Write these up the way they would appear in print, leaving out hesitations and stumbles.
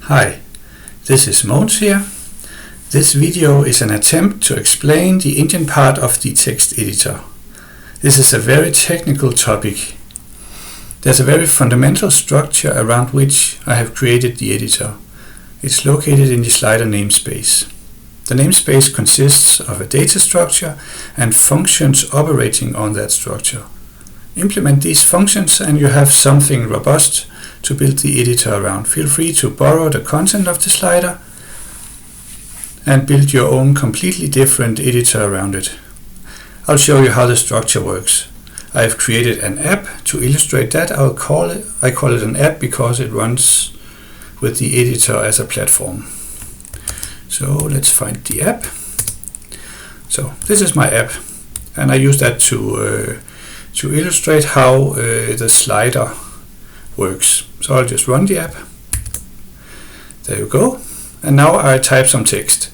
Hi, this is Mogens here. This video is an attempt to explain the engine part of the text editor. This is a very technical topic. There's a very fundamental structure around which I have created the editor. It's located in the slider namespace. The namespace consists of a data structure and functions operating on that structure. Implement these functions and you have something robust to build the editor around. Feel free to borrow the content of the slider and build your own completely different editor around it. I'll show you how the structure works. I have created an app to illustrate that. I call it an app because it runs with the editor as a platform. So let's find the app. So this is my app, and I use that to illustrate how the slider works. So I'll just run the app. There you go. And now I type some text.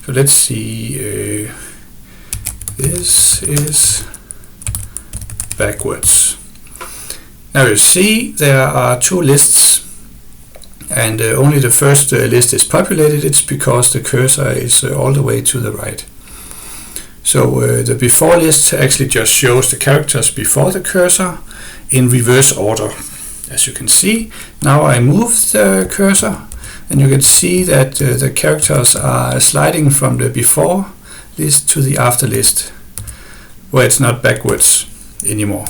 So let's see. This is backwards. Now you see there are two lists, and only the first list is populated. It's because the cursor is all the way to the right. So the before list actually just shows the characters before the cursor in reverse order. As you can see, now I move the cursor and you can see that the characters are sliding from the before list to the after list, where it's not backwards anymore.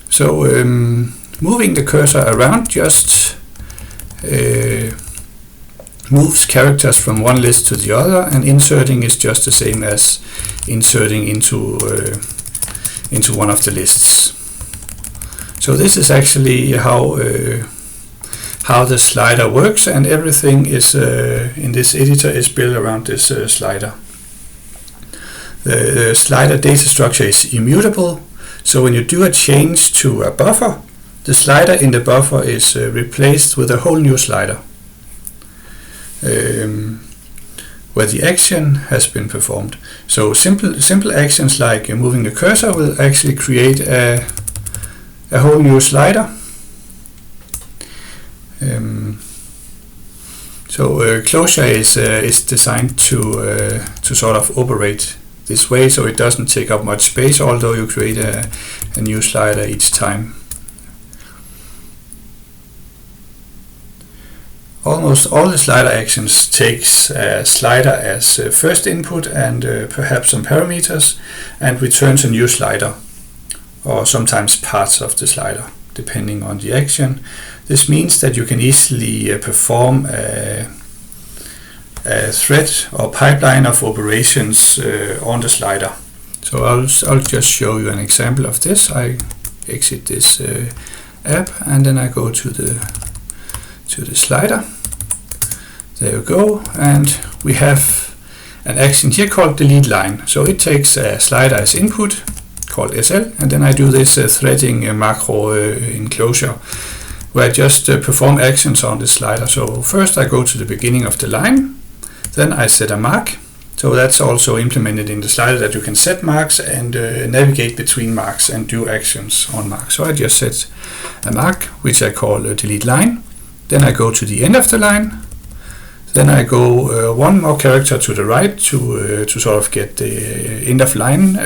So moving the cursor around just moves characters from one list to the other, and inserting is just the same as inserting into one of the lists. So this is actually how the slider works, and everything is in this editor is built around this slider. The slider data structure is immutable, so when you do a change to a buffer, the slider in the buffer is replaced with a whole new slider, where the action has been performed. So simple actions like moving the cursor will actually create a whole new slider. Closure is designed to sort of operate this way, so it doesn't take up much space, although you create a new slider each time. Almost all the slider actions takes a slider as first input and perhaps some parameters, and returns a new slider, or sometimes parts of the slider, depending on the action. This means that you can easily perform a thread or pipeline of operations on the slider. So I'll just show you an example of this. I exit this app and then I go to the slider. There you go, and we have an action here called delete line. So it takes a slider as input called SL, and then I do this threading macro in Closure, where I just perform actions on the slider. So first I go to the beginning of the line, then I set a mark. So that's also implemented in the slider, that you can set marks and navigate between marks and do actions on marks. So I just set a mark, which I call delete line. Then I go to the end of the line. Then I go one more character to the right to sort of get the end of line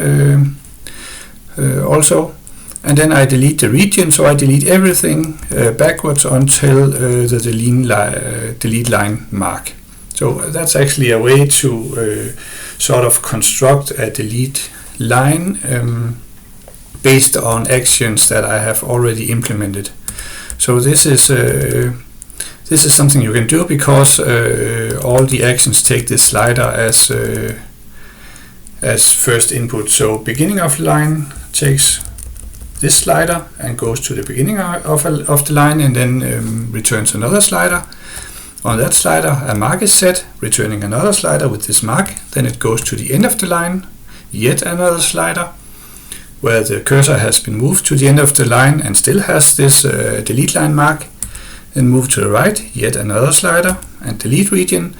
also. And then I delete the region, so I delete everything backwards until the delete line mark. So that's actually a way to sort of construct a delete line based on actions that I have already implemented. So this is something you can do because all the actions take this slider as first input. So beginning of line takes this slider and goes to the beginning of the line, and then returns another slider. On that slider a mark is set, returning another slider with this mark. Then it goes to the end of the line, yet another slider, where the cursor has been moved to the end of the line and still has this delete line mark. Then move to the right, yet another slider, and delete region,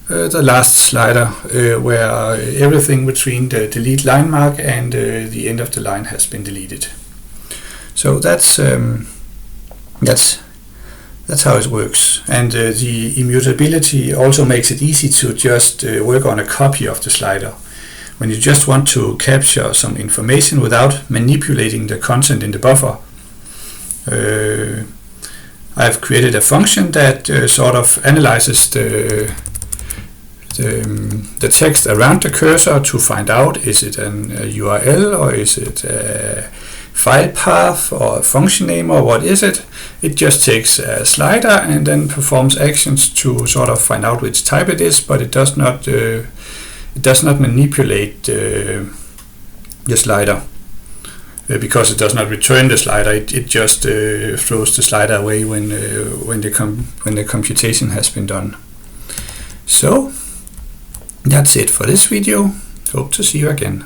the last slider where everything between the delete line mark and the end of the line has been deleted. So that's That's how it works. And the immutability also makes it easy to just work on a copy of the slider. When you just want to capture some information without manipulating the content in the buffer, I've created a function that sort of analyzes the text around the cursor to find out, is it an URL or is it a file path or a function name or what is it? It just takes a slider and then performs actions to sort of find out which type it is, but it does not manipulate the slider because it does not return the slider. It just throws the slider away when the computation has been done. So that's it for this video. Hope to see you again.